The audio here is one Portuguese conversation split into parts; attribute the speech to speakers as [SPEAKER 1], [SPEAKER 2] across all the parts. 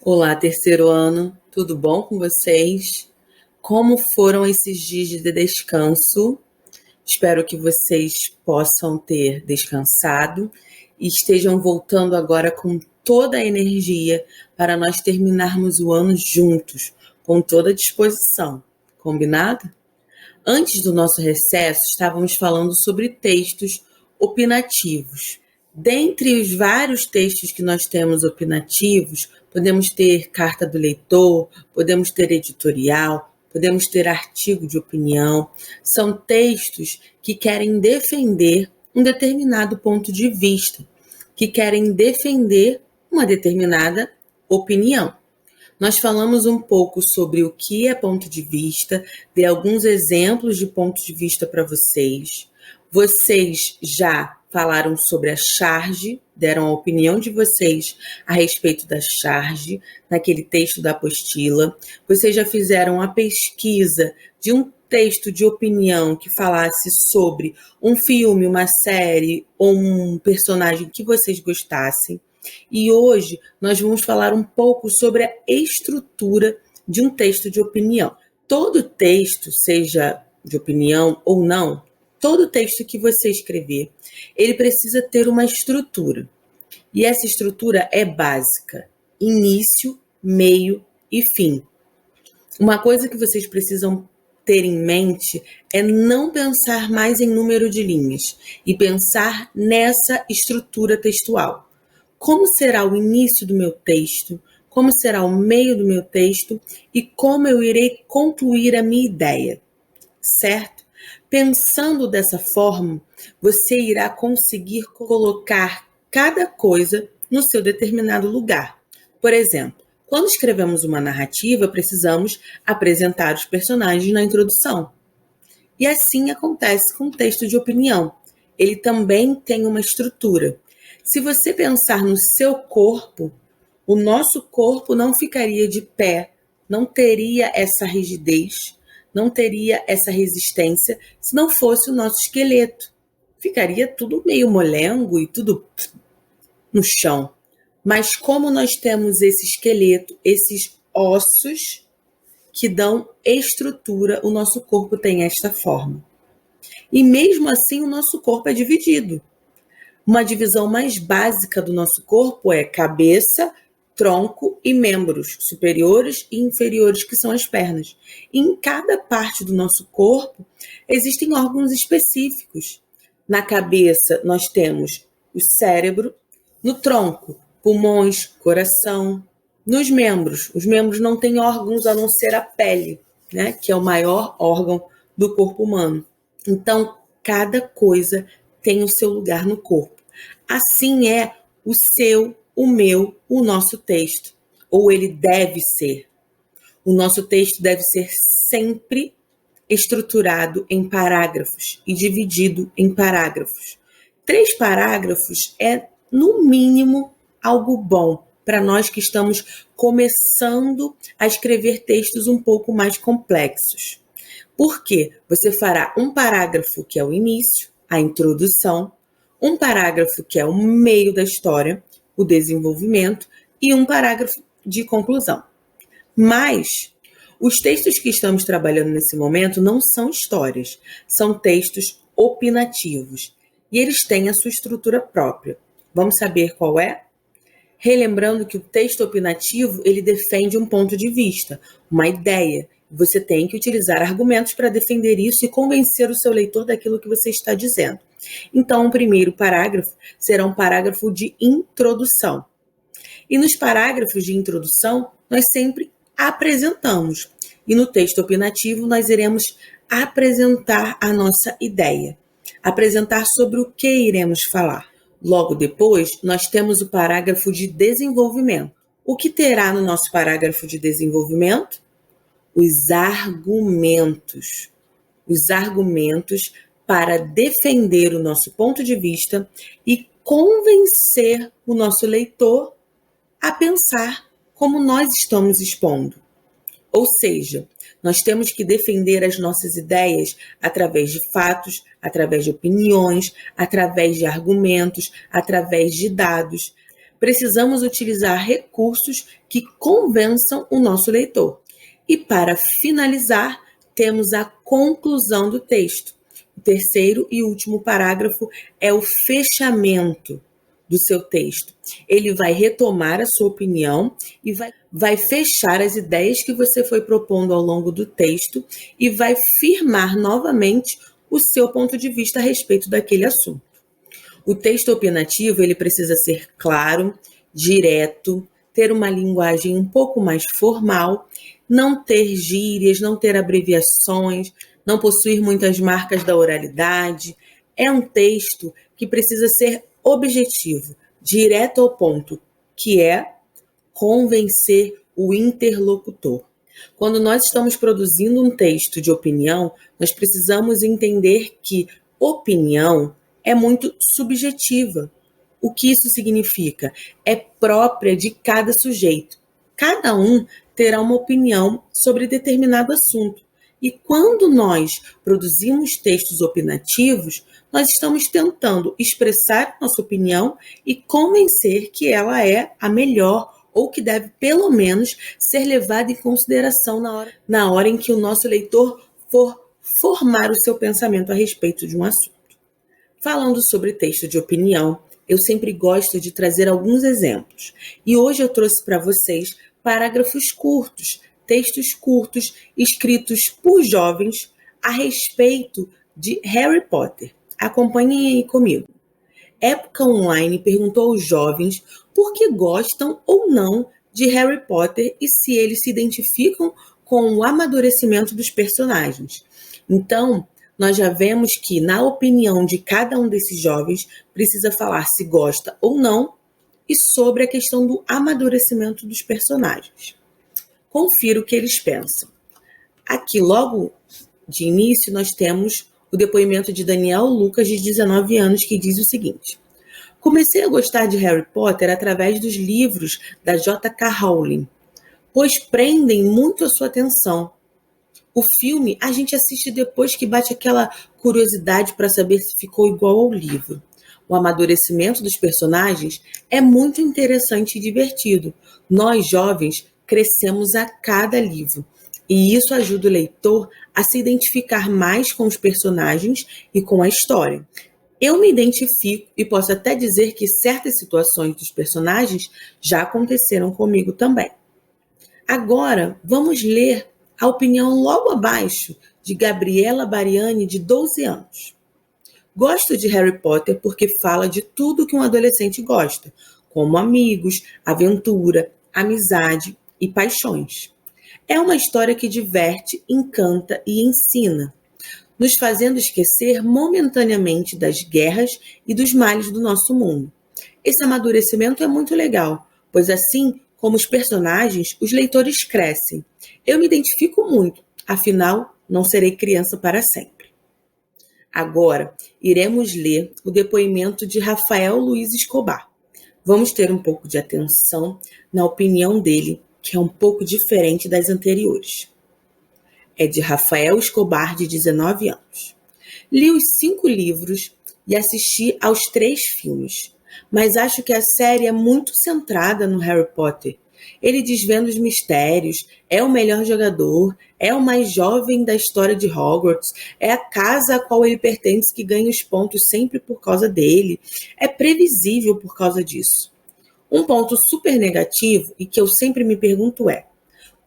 [SPEAKER 1] Olá, terceiro ano, tudo bom com vocês? Como foram esses dias de descanso? Espero que vocês possam ter descansado e estejam voltando agora com toda a energia para nós terminarmos o ano juntos, com toda a disposição. Combinado? Antes do nosso recesso, estávamos falando sobre textos opinativos. Dentre os vários textos que nós temos opinativos, podemos ter carta do leitor, podemos ter editorial, podemos ter artigo de opinião. São textos que querem defender um determinado ponto de vista, que querem defender uma determinada opinião. Nós falamos um pouco sobre o que é ponto de vista, dei alguns exemplos de ponto de vista para vocês. Vocês já falaram sobre a charge, deram a opinião de vocês a respeito da charge, naquele texto da apostila. Vocês já fizeram a pesquisa de um texto de opinião que falasse sobre um filme, uma série ou um personagem que vocês gostassem. E hoje nós vamos falar um pouco sobre a estrutura de um texto de opinião. Todo texto, seja de opinião ou não, todo texto que você escrever, ele precisa ter uma estrutura. E essa estrutura é básica: início, meio e fim. Uma coisa que vocês precisam ter em mente é não pensar mais em número de linhas e pensar nessa estrutura textual. Como será o início do meu texto, como será o meio do meu texto e como eu irei concluir a minha ideia, certo? Pensando dessa forma, você irá conseguir colocar cada coisa no seu determinado lugar. Por exemplo, quando escrevemos uma narrativa, precisamos apresentar os personagens na introdução. E assim acontece com o texto de opinião. Ele também tem uma estrutura. Se você pensar no seu corpo, o nosso corpo não ficaria de pé, não teria essa rigidez, não teria essa resistência se não fosse o nosso esqueleto. Ficaria tudo meio molengo e tudo no chão. Mas como nós temos esse esqueleto, esses ossos que dão estrutura, o nosso corpo tem esta forma. E mesmo assim o nosso corpo é dividido. Uma divisão mais básica do nosso corpo é cabeça, tronco e membros superiores e inferiores, que são as pernas. E em cada parte do nosso corpo existem órgãos específicos. Na cabeça nós temos o cérebro, no tronco, pulmões, coração. Nos membros, os membros não têm órgãos a não ser a pele, né, que é o maior órgão do corpo humano. Então, cada coisa tem o seu lugar no corpo. Assim é o seu, o meu, o nosso texto. Ou ele deve ser. O nosso texto deve ser sempre estruturado em parágrafos e dividido em parágrafos. 3 parágrafos é, no mínimo, algo bom para nós que estamos começando a escrever textos um pouco mais complexos. Por quê? Você fará um parágrafo que é o início, a introdução, um parágrafo que é o meio da história, o desenvolvimento, e um parágrafo de conclusão. Mas os textos que estamos trabalhando nesse momento não são histórias, são textos opinativos. E eles têm a sua estrutura própria. Vamos saber qual é? Relembrando que o texto opinativo, ele defende um ponto de vista, uma ideia. Você tem que utilizar argumentos para defender isso e convencer o seu leitor daquilo que você está dizendo. Então, o primeiro parágrafo será um parágrafo de introdução. E nos parágrafos de introdução, nós sempre apresentamos. E no texto opinativo, nós iremos apresentar a nossa ideia. Apresentar sobre o que iremos falar. Logo depois, nós temos o parágrafo de desenvolvimento. O que terá no nosso parágrafo de desenvolvimento? Os argumentos. Os argumentos para defender o nosso ponto de vista e convencer o nosso leitor a pensar como nós estamos expondo. Ou seja, nós temos que defender as nossas ideias através de fatos, através de opiniões, através de argumentos, através de dados, precisamos utilizar recursos que convençam o nosso leitor. E para finalizar, temos a conclusão do texto. O terceiro e último parágrafo é o fechamento do seu texto. Ele vai retomar a sua opinião e vai fechar as ideias que você foi propondo ao longo do texto e vai firmar novamente o seu ponto de vista a respeito daquele assunto. O texto opinativo, ele precisa ser claro, direto, ter uma linguagem um pouco mais formal, não ter gírias, não ter abreviações, não possuir muitas marcas da oralidade. É um texto que precisa ser objetivo, direto ao ponto, que é convencer o interlocutor. Quando nós estamos produzindo um texto de opinião, nós precisamos entender que opinião é muito subjetiva. O que isso significa? É própria de cada sujeito. Cada um terá uma opinião sobre determinado assunto. E quando nós produzimos textos opinativos, nós estamos tentando expressar nossa opinião e convencer que ela é a melhor ou que deve, pelo menos, ser levada em consideração na hora em que o nosso leitor for formar o seu pensamento a respeito de um assunto. Falando sobre texto de opinião, eu sempre gosto de trazer alguns exemplos. E hoje eu trouxe para vocês parágrafos curtos, textos curtos, escritos por jovens a respeito de Harry Potter. Acompanhem aí comigo. Época Online perguntou aos jovens por que gostam ou não de Harry Potter e se eles se identificam com o amadurecimento dos personagens. Então, nós já vemos que, na opinião de cada um desses jovens, precisa falar se gosta ou não e sobre a questão do amadurecimento dos personagens. Confira o que eles pensam. Aqui, logo de início, nós temos o depoimento de Daniel Lucas, de 19 anos, que diz o seguinte: comecei a gostar de Harry Potter através dos livros da J.K. Rowling, pois prendem muito a sua atenção. O filme a gente assiste depois que bate aquela curiosidade para saber se ficou igual ao livro. O amadurecimento dos personagens é muito interessante e divertido. Nós, jovens, crescemos a cada livro. E isso ajuda o leitor a se identificar mais com os personagens e com a história. Eu me identifico e posso até dizer que certas situações dos personagens já aconteceram comigo também. Agora, vamos ler a opinião logo abaixo de Gabriela Bariani, de 12 anos. Gosto de Harry Potter porque fala de tudo que um adolescente gosta, como amigos, aventura, amizade e paixões. É uma história que diverte, encanta e ensina, nos fazendo esquecer momentaneamente das guerras e dos males do nosso mundo. Esse amadurecimento é muito legal, pois assim como os personagens, os leitores crescem. Eu me identifico muito, afinal, não serei criança para sempre. Agora, iremos ler o depoimento de Rafael Luiz Escobar. Vamos ter um pouco de atenção na opinião dele, que é um pouco diferente das anteriores. É de Rafael Escobar, de 19 anos. Li os 5 livros e assisti aos 3 filmes, mas acho que a série é muito centrada no Harry Potter. Ele desvenda os mistérios, é o melhor jogador, é o mais jovem da história de Hogwarts, é a casa a qual ele pertence que ganha os pontos sempre por causa dele. É previsível por causa disso. Um ponto super negativo e que eu sempre me pergunto é: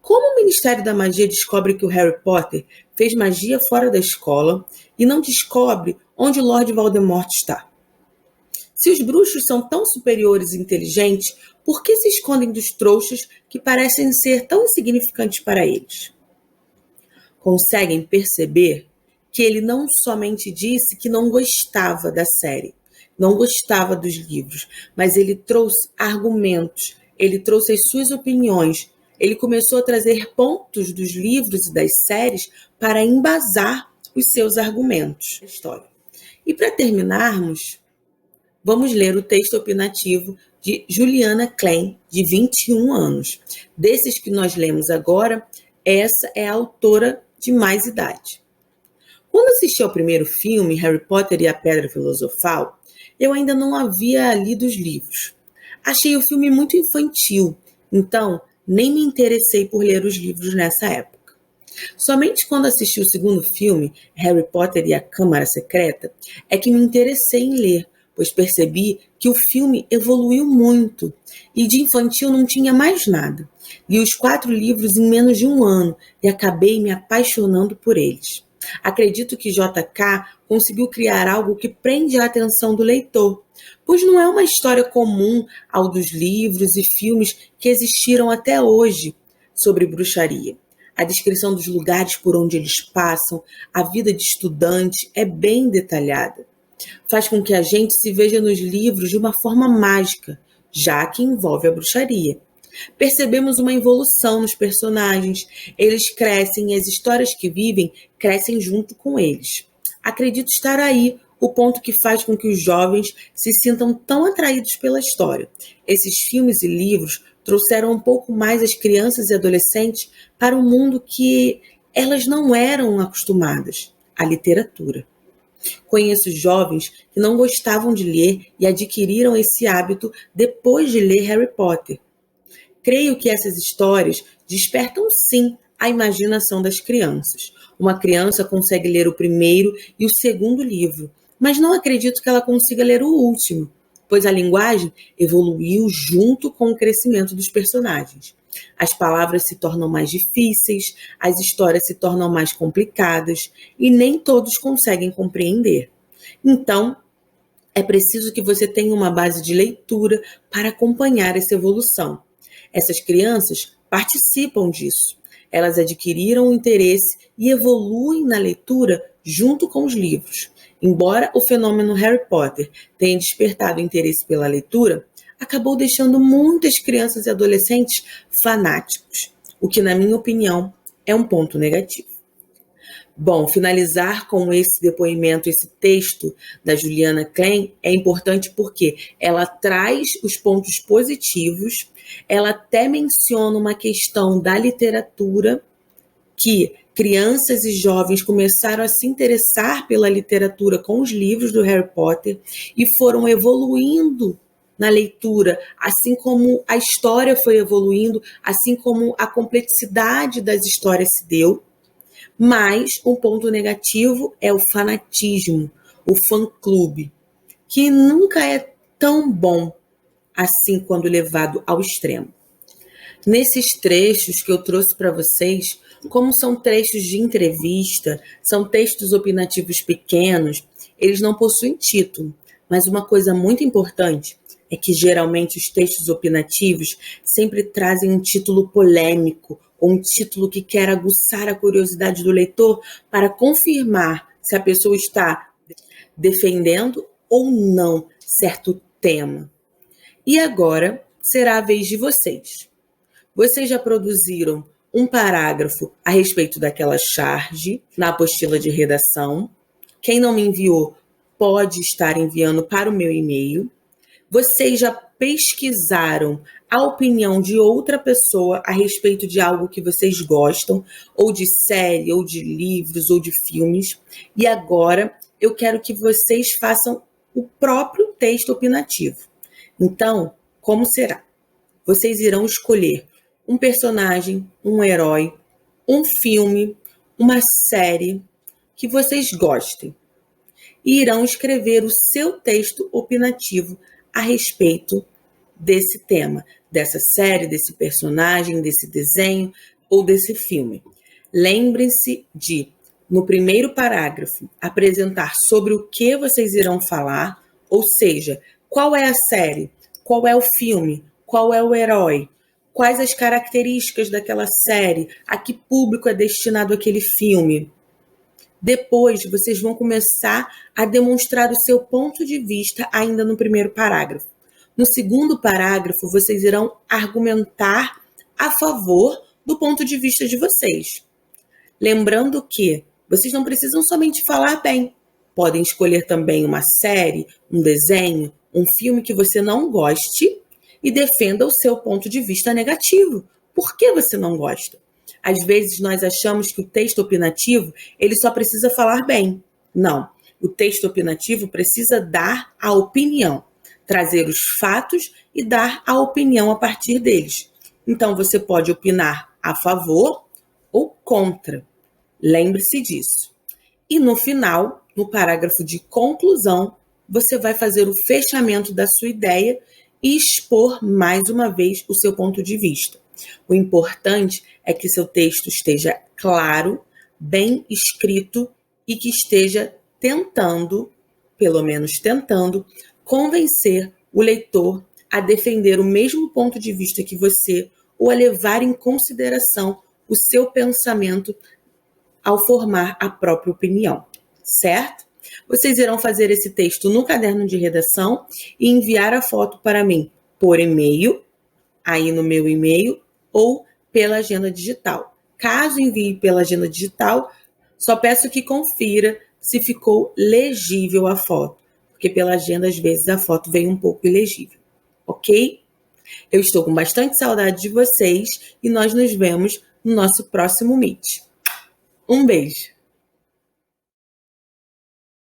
[SPEAKER 1] como o Ministério da Magia descobre que o Harry Potter fez magia fora da escola e não descobre onde o Lord Voldemort está? Se os bruxos são tão superiores e inteligentes, por que se escondem dos trouxas que parecem ser tão insignificantes para eles? Conseguem perceber que ele não somente disse que não gostava da série, não gostava dos livros, mas ele trouxe argumentos, ele trouxe as suas opiniões, ele começou a trazer pontos dos livros e das séries para embasar os seus argumentos da história. E para terminarmos, vamos ler o texto opinativo de Juliana Klein, de 21 anos. Desses que nós lemos agora, essa é a autora de mais idade. Quando assisti ao primeiro filme, Harry Potter e a Pedra Filosofal, eu ainda não havia lido os livros. Achei o filme muito infantil, então nem me interessei por ler os livros nessa época. Somente quando assisti o segundo filme, Harry Potter e a Câmara Secreta, é que me interessei em ler, pois percebi que o filme evoluiu muito e de infantil não tinha mais nada. Li os 4 livros em menos de um ano e acabei me apaixonando por eles. Acredito que JK conseguiu criar algo que prende a atenção do leitor, pois não é uma história comum ao dos livros e filmes que existiram até hoje sobre bruxaria. A descrição dos lugares por onde eles passam, a vida de estudante é bem detalhada. Faz com que a gente se veja nos livros de uma forma mágica, já que envolve a bruxaria. Percebemos uma evolução nos personagens, eles crescem e as histórias que vivem crescem junto com eles. Acredito estar aí o ponto que faz com que os jovens se sintam tão atraídos pela história. Esses filmes e livros trouxeram um pouco mais as crianças e adolescentes para um mundo que elas não eram acostumadas, a literatura. Conheço jovens que não gostavam de ler e adquiriram esse hábito depois de ler Harry Potter. Creio que essas histórias despertam sim a imaginação das crianças. Uma criança consegue ler o primeiro e o segundo livro, mas não acredito que ela consiga ler o último, pois a linguagem evoluiu junto com o crescimento dos personagens. As palavras se tornam mais difíceis, as histórias se tornam mais complicadas e nem todos conseguem compreender. Então, é preciso que você tenha uma base de leitura para acompanhar essa evolução. Essas crianças participam disso. Elas adquiriram o interesse e evoluem na leitura junto com os livros. Embora o fenômeno Harry Potter tenha despertado interesse pela leitura, acabou deixando muitas crianças e adolescentes fanáticos, o que, na minha opinião, é um ponto negativo. Bom, finalizar com esse depoimento, esse texto da Juliana Klein é importante porque ela traz os pontos positivos, ela até menciona uma questão da literatura, que crianças e jovens começaram a se interessar pela literatura com os livros do Harry Potter e foram evoluindo na leitura, assim como a história foi evoluindo, assim como a complexidade das histórias se deu. Mas um ponto negativo é o fanatismo, o fã-clube, que nunca é tão bom assim quando levado ao extremo. Nesses trechos que eu trouxe para vocês, como são trechos de entrevista, são textos opinativos pequenos, eles não possuem título, mas uma coisa muito importante é que geralmente os textos opinativos sempre trazem um título polêmico ou um título que quer aguçar a curiosidade do leitor para confirmar se a pessoa está defendendo ou não certo tema. E agora será a vez de vocês. Vocês já produziram um parágrafo a respeito daquela charge na apostila de redação. Quem não me enviou pode estar enviando para o meu e-mail. Vocês já pesquisaram a opinião de outra pessoa a respeito de algo que vocês gostam, ou de série, ou de livros, ou de filmes. E agora eu quero que vocês façam o próprio texto opinativo. Então, como será? Vocês irão escolher um personagem, um herói, um filme, uma série que vocês gostem e irão escrever o seu texto opinativo a respeito desse tema, dessa série, desse personagem, desse desenho ou desse filme. Lembrem-se de, no primeiro parágrafo, apresentar sobre o que vocês irão falar, ou seja, qual é a série, qual é o filme, qual é o herói, quais as características daquela série, a que público é destinado aquele filme. Depois, vocês vão começar a demonstrar o seu ponto de vista ainda no primeiro parágrafo. No segundo parágrafo, vocês irão argumentar a favor do ponto de vista de vocês. Lembrando que vocês não precisam somente falar bem. Podem escolher também uma série, um desenho, um filme que você não goste e defenda o seu ponto de vista negativo. Por que você não gosta? Às vezes nós achamos que o texto opinativo ele só precisa falar bem. Não, o texto opinativo precisa dar a opinião. trazer os fatos e dar a opinião a partir deles. Então, você pode opinar a favor ou contra. Lembre-se disso. E no final, no parágrafo de conclusão, você vai fazer o fechamento da sua ideia e expor mais uma vez o seu ponto de vista. O importante é que seu texto esteja claro, bem escrito e que esteja tentando, pelo menos tentando, convencer o leitor a defender o mesmo ponto de vista que você ou a levar em consideração o seu pensamento ao formar a própria opinião, certo? Vocês irão fazer esse texto no caderno de redação e enviar a foto para mim por e-mail, aí no meu e-mail, ou pela agenda digital. Caso envie pela agenda digital, só peço que confira se ficou legível a foto, porque pela agenda, às vezes, a foto vem um pouco ilegível, ok? Eu estou com bastante saudade de vocês e nós nos vemos no nosso próximo Meet. Um beijo!